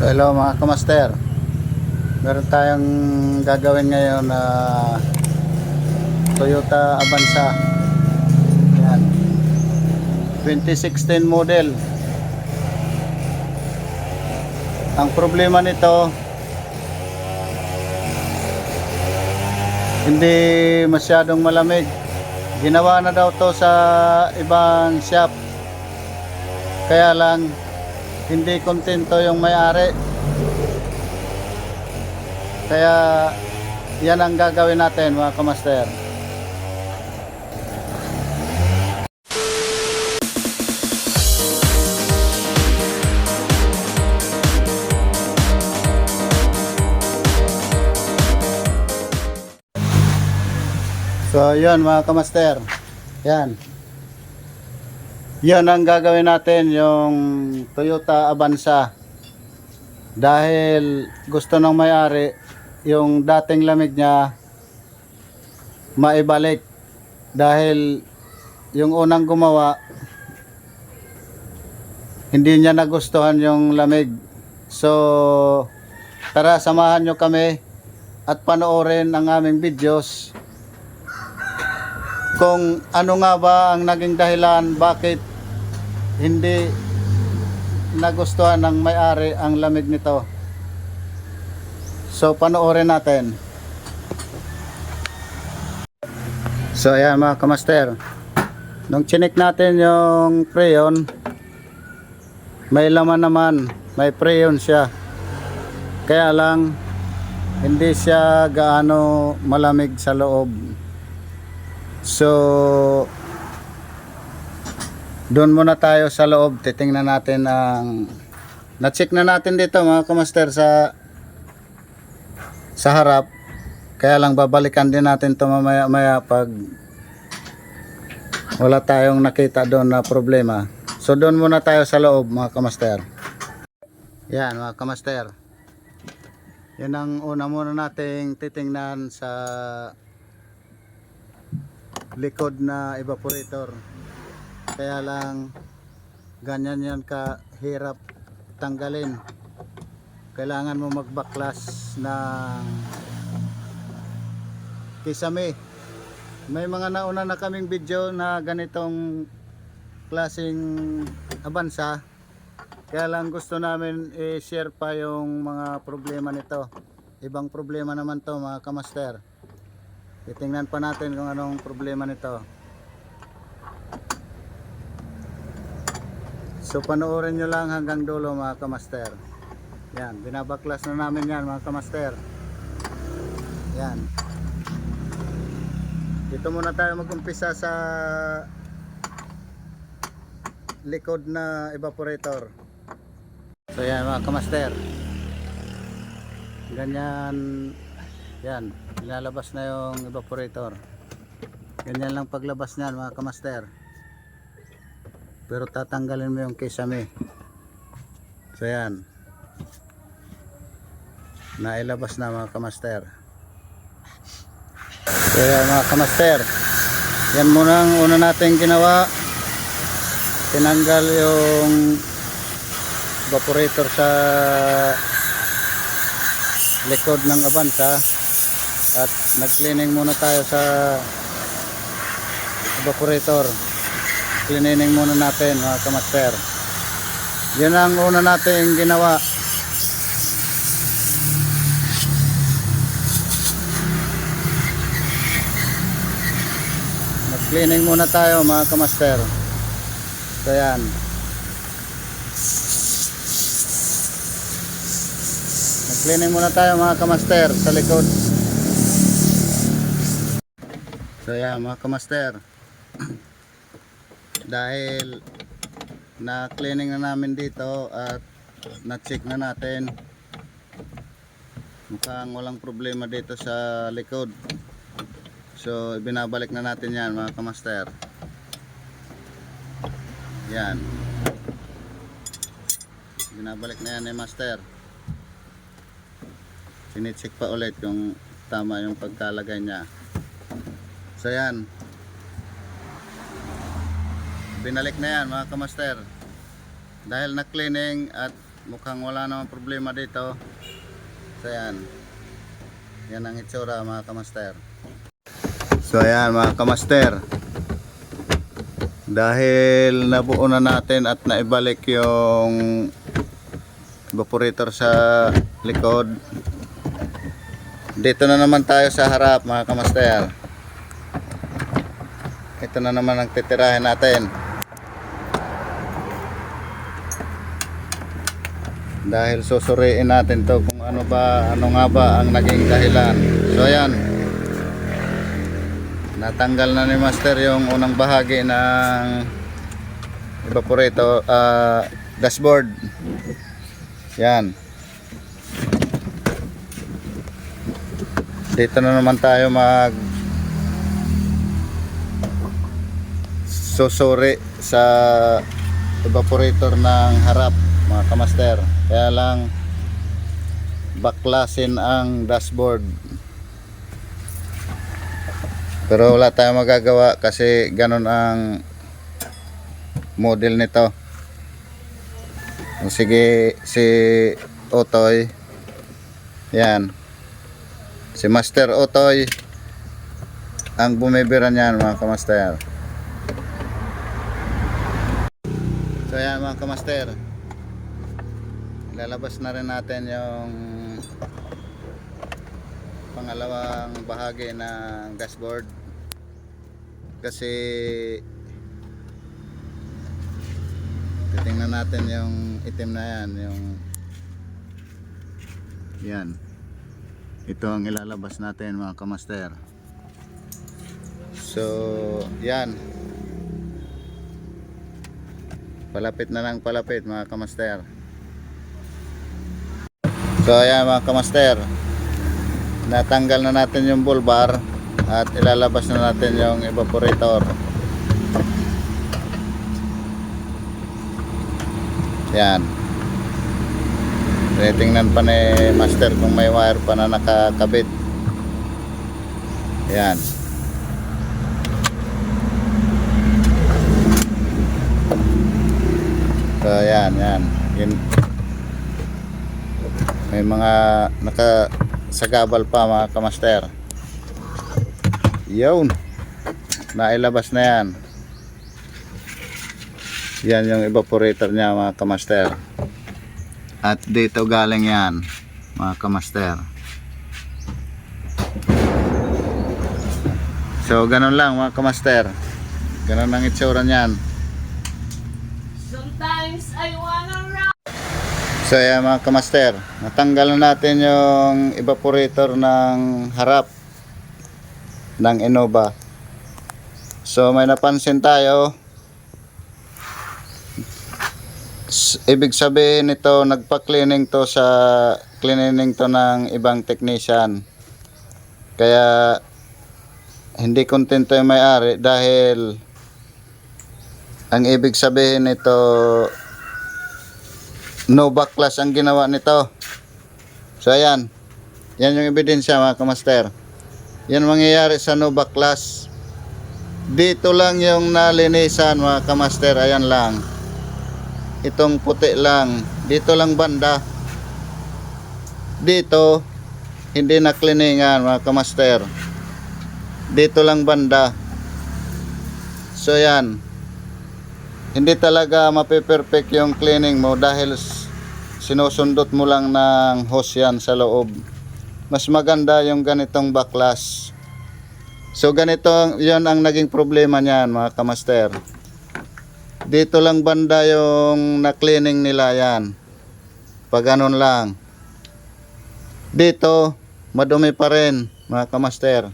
Hello mga kamaster, meron tayong gagawin ngayon na Toyota Avanza. Yan. 2016 model. Ang problema nito, hindi masyadong malamig. Ginawa na daw to sa ibang shop, kaya lang hindi kontento yung may-ari. Kaya yan ang gagawin natin mga kamaster. So yun mga kamaster, yan yan ang gagawin natin, yung Toyota Avanza. Dahil gusto ng may-ari yung dating lamig niya maibalik, dahil yung unang gumawa hindi niya nagustuhan yung lamig. So tara, samahan nyo kami at panoorin ang aming videos kung ano nga ba ang naging dahilan bakit hindi nagustuhan ng may-ari ang lamig nito. So panoorin natin. So ayan mga kamaster, nung chinik natin yung preyon, may laman naman, may preyon siya, kaya lang hindi siya gaano malamig sa loob. So doon muna tayo sa loob, titingnan natin ang na-check na natin dito mga kamaster sa harap, kaya lang babalikan din natin to mamaya maya pag wala tayong nakita doon na problema. So doon muna tayo sa loob mga kamaster. Yan mga kamaster, yan ang una muna nating titingnan sa likod na evaporator. Kaya lang ganyan yan kahirap tanggalin. Kailangan mo magbaklas ng kisame. May mga nauna na kaming video na ganitong klaseng Avanza, kaya lang gusto namin i-share pa yung mga problema nito. Ibang problema naman to mga kamaster. Titingnan pa natin kung anong problema nito. So panoorin nyo lang hanggang dulo mga kamaster. Yan, binabaklas na namin yan mga kamaster. Yan. Dito muna tayo mag-umpisa sa likod na evaporator. So yan mga kamaster, ganyan. Yan, ilalabas na yung evaporator. Ganyan lang paglabas niyan mga kamaster. Pero tatanggalin mo yung kisame. So yan, nailabas na mga kamaster. So yan mga kamaster, yan muna ang una natin ginawa. Tinanggal yung evaporator sa likod ng Avanza at nag-cleaning muna tayo sa evaporator. Cleaning muna natin mga kamaster. Yan ang una natin ginawa. Nag-cleaning muna tayo mga kamaster. So yan, nag-cleaning muna tayo mga kamaster sa likod. So yan mga kamaster, dahil na cleaning na namin dito at na check na natin, mukhang walang problema dito sa likod. So binabalik na natin yan mga kamaster. Yan, binabalik na yan master. Sinicheck pa ulit kung tama yung pagkalagay niya. So yan, binalik na yan mga kamaster. dahil na cleaning at mukhang wala namang problema dito. So yan. Yan ang itsura mga kamaster. So ayan mga kamaster. Dahil nabuo na natin at naibalik yung evaporator sa likod, dito na naman tayo sa harap mga kamaster. Ito na naman ang titirahin natin. Dahil susuriin natin to kung ano nga ba ang naging dahilan. So ayan, natanggal na ni Master yung unang bahagi ng evaporator, dashboard. Yan. Dito na naman tayo mag susuri sa evaporator ng harap mga kamaster. Kaya lang baklasin ang dashboard. Pero wala tayong magagawa kasi ganun ang model nito. Sige, si Otoy, yan, si Master Otoy ang bumibira niyan mga kamaster. So yan mga kamaster, lalabas na rin natin yung pangalawang bahagi ng dashboard kasi titingnan natin yung itim na yan, yan, ito ang ilalabas natin mga kamaster. So yan, palapit na lang palapit mga kamaster. So ayan mga kamaster, natanggal na natin yung bull bar at ilalabas na natin yung evaporator. Yan, titingnan pa ni Master kung may wire pa na nakakabit. Yan. So yan. May mga nakasagabal pa mga kamaster. Yun, nailabas na yan. Yan yung evaporator niya mga kamaster. At dito galing yan mga kamaster. So ganun lang mga kamaster, ganun ang itsura niyan. Sometimes I wanna run. So yan mga kamaster, natanggal na natin yung evaporator ng harap ng Innova. So may napansin tayo, ibig sabihin nito nagpa-cleaning to ng ibang technician. Kaya hindi kontento yung may-ari dahil ang ibig sabihin nito no backlash ang ginawa nito. So ayan, yan yung ebidensya mga kamaster. Yan mangyayari sa no backlash. Dito lang yung nalinisan mga kamaster, ayan lang. Itong puti lang, dito lang banda. Dito hindi na cleaningan mga kamaster. Dito lang banda. So yan, hindi talaga mape-perfect yung cleaning mo dahil sinusundot mo lang ng hose yan sa loob. Mas maganda yung ganitong backlash. So ganito, yon ang naging problema niyan mga kamaster. Dito lang banda yung na-cleaning nila yan. Pag ganun lang. Dito, madumi pa rin mga kamaster.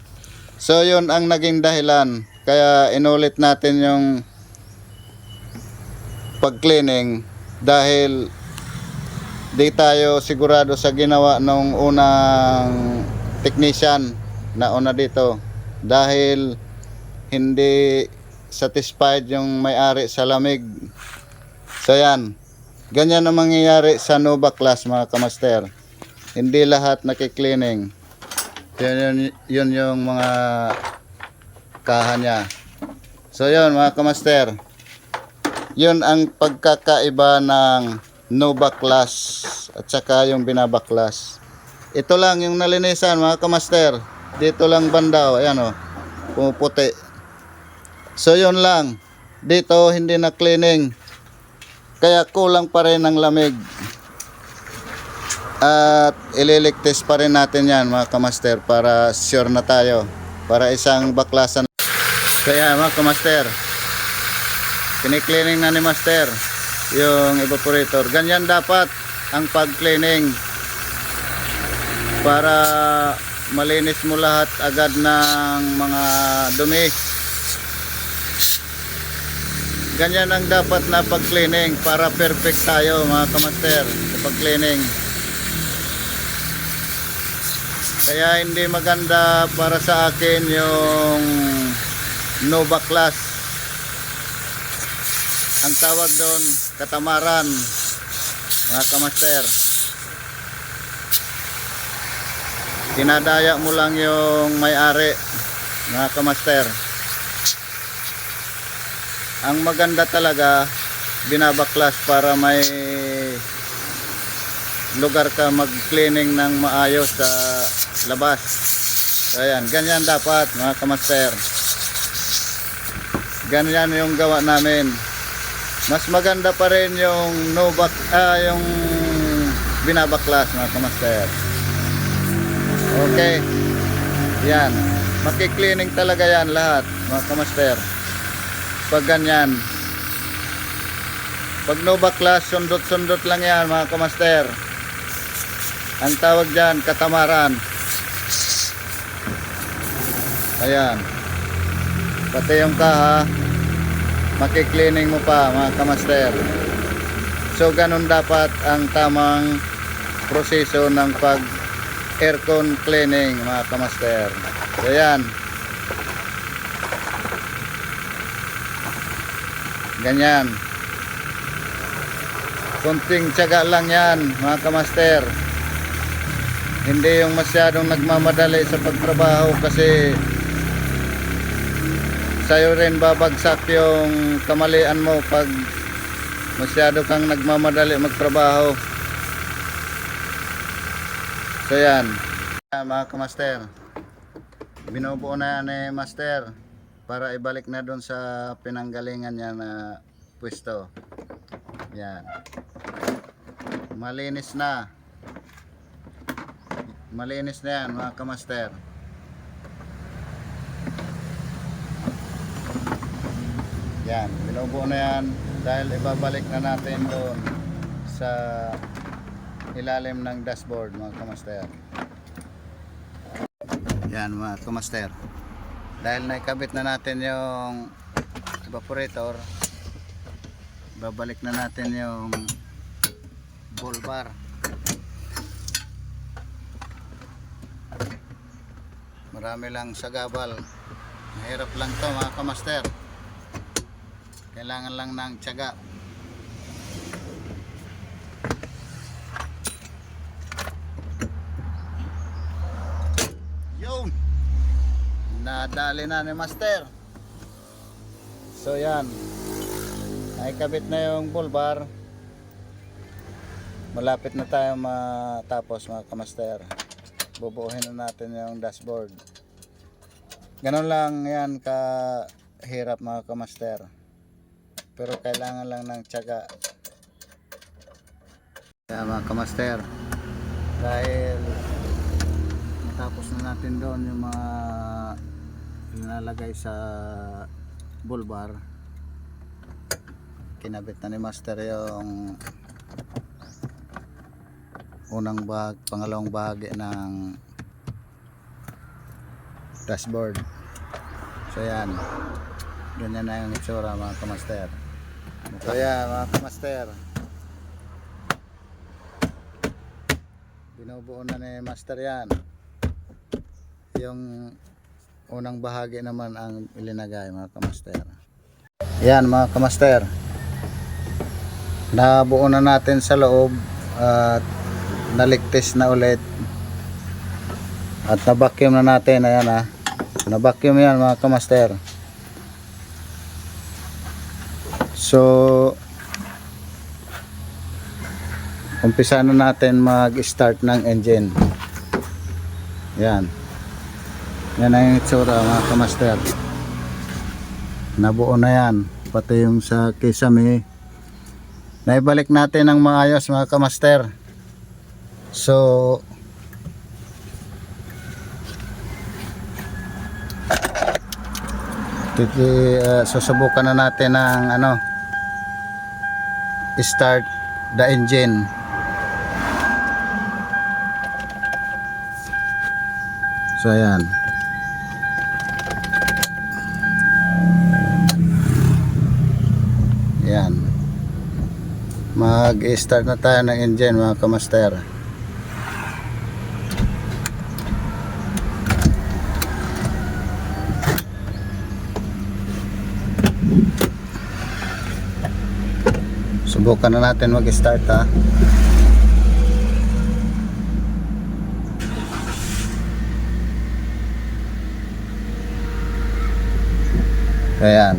So yun ang naging dahilan. Kaya inulit natin yung pag-cleaning dahil di tayo sigurado sa ginawa ng unang technician na una dito. Dahil hindi satisfied yung may-ari sa lamig. So yan, ganyan ang mangyayari sa no backlash mga kamaster. Hindi lahat nakikleaning. Yun yung mga kaha niya. So yun mga kamaster, yun ang pagkakaiba ng no baklas at saka yung binabaklas. Ito lang yung nalinisan mga kamaster. Dito lang banda, ayan o, pumuputi. So yun lang. Dito hindi na cleaning. Kaya kulang pa rin ang lamig. At ililigtis pa rin natin yan mga kamaster para sure na tayo. Para isang baklasan. Kaya mga kamaster, kini-cleaning na ni master yung evaporator. Ganyan dapat ang pag-cleaning. Para malinis mo lahat agad ng mga dumi. Ganyan ang dapat na pag-cleaning para perfect tayo mga kamaster sa pag-cleaning. Kaya hindi maganda para sa akin yung no baklas. Ang tawag doon, katamaran mga kamaster. Dinadaya mo lang yung may-ari mga kamaster. Ang maganda talaga binabaklas para may lugar ka mag-cleaning ng maayos sa labas. So ayan, ganyan dapat mga kamaster. Ganyan yung gawa namin. Mas maganda pa rin yung yung binabaklas mga kamaster. Okay. Yan. Maki-cleaning talaga yan lahat mga kamaster. Pag ganyan. Pag no baklas, sundot-sundot lang yan mga kamaster. Ang tawag dyan, katamaran. Ayan. Pati yung kaha, maki-cleaning mo pa mga kamaster. So ganun dapat ang tamang proseso ng pag aircon cleaning mga kamaster. So yan. Ganyan. Kunting tiyaga lang yan mga kamaster. Hindi yung masyadong nagmamadali sa pagtrabaho kasi sa'yo rin babagsak yung kamalian mo pag masyado kang nagmamadali magtrabaho. So yan. Mga kamaster, binubuo na yan ni master para ibalik na doon sa pinanggalingan niya na pwesto. Yan. Malinis na. Malinis na yan mga kamaster. Yan, binubuo na yan dahil ibabalik na natin doon sa ilalim ng dashboard mga kamaster. Yan mga kamaster. Dahil naikabit na natin yung evaporator, babalik na natin yung ball bar. Marami lang sagabal. Mahirap lang to mga kamaster. Kailangan lang ng tiyaga. Yun! Nadali na ni master. So yan. Naikabit na yung bull bar. Malapit na tayo matapos mga kamaster. Bubuuhin na natin yung dashboard. Ganon lang yan kahirap mga kamaster. Pero kailangan lang ng tiyaga. Kaya mga kamaster, dahil natapos na natin doon yung mga nilalagay sa bull bar, kinabit na ni master yung unang pangalawang bahagi ng dashboard. So yan, ganyan na yung itsura mga kamaster. So yan mga kamaster, binubuo na ni master yan. Yung unang bahagi naman ang ilinagay mga kamaster. Yan mga kamaster, nabuo na natin sa loob at naligtis na ulit at na-vacuum na natin. Ayan ha, na-vacuum yan mga kamaster. So umpisa na natin mag-start ng engine. Yan. Yan ang itsura mga kamaster. Nabuo na yan. Pati yung sa kisame. Naibalik natin ng maayos mga kamaster. So susubukan na natin ng start the engine. So ayan. Ayan. Mag-start na tayo ng engine mga kamaster. Subukan na natin mag-start ha. Ayan.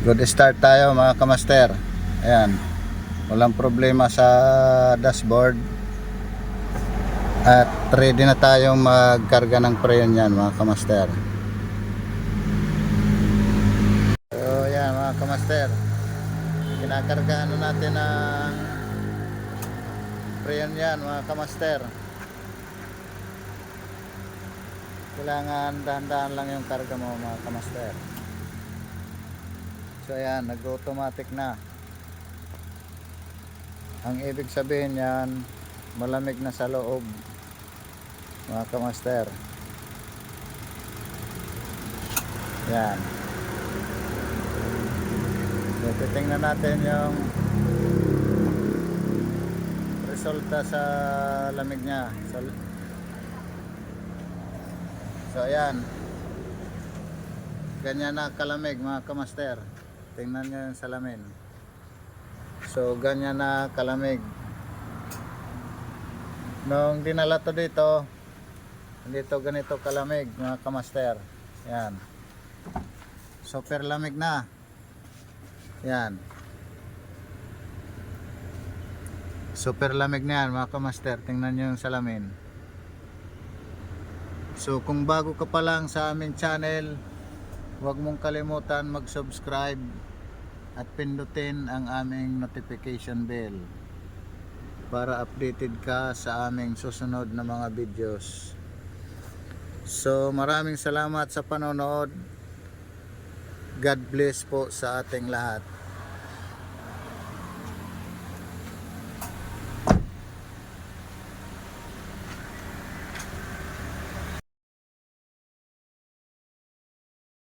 Good start tayo mga kamaster. Ayan. Walang problema sa dashboard. At ready na tayong magkarga ng preyon yan mga kamaster. So ayan mga kamaster. Kinakargaan na natin ang preyon yan mga kamaster. Kailangan dahan-dahan lang yung karga mo mga kamaster. So ayan, nag-automatic na. Ang ibig sabihin yan, malamig na sa loob mga kamaster. Yan. So titingnan natin yung resulta sa lamig niya. So ayan, ganyan na kalamig mga kamaster. Tingnan nyo yung salamin. So ganyan na kalamig. Nung dinala to dito, hindi to ganito kalamig mga kamaster. Yan. Super lamig na. Yan. Super lamig na yan mga kamaster. Tingnan nyo yung salamin. So kung bago ka pa lang sa aming channel, huwag mong kalimutan mag-subscribe at pindutin ang aming notification bell para updated ka sa aming susunod na mga videos. So maraming salamat sa panonood. God bless po sa ating lahat.